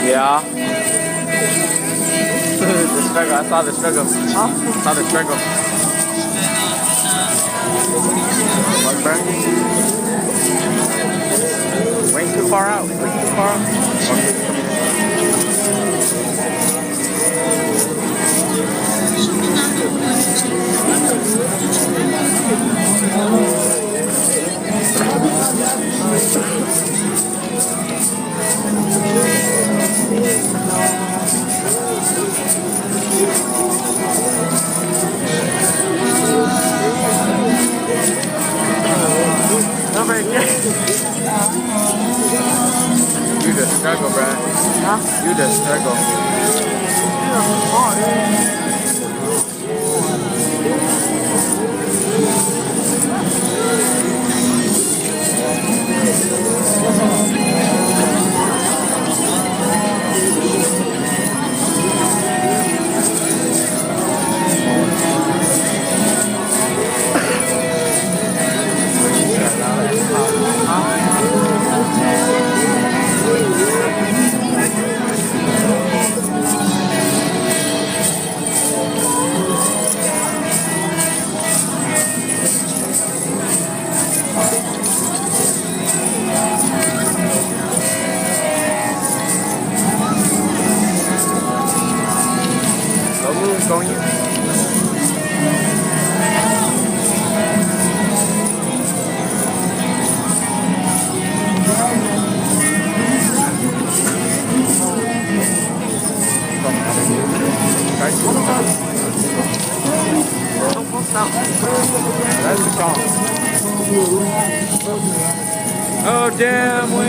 Yeah. The struggle. I saw the struggle. Huh? Saw the struggle. What, bro? Way too far out. Way too far out. You the struggle, bro. Huh? You the struggle. Going in. That's the song. Oh damn, we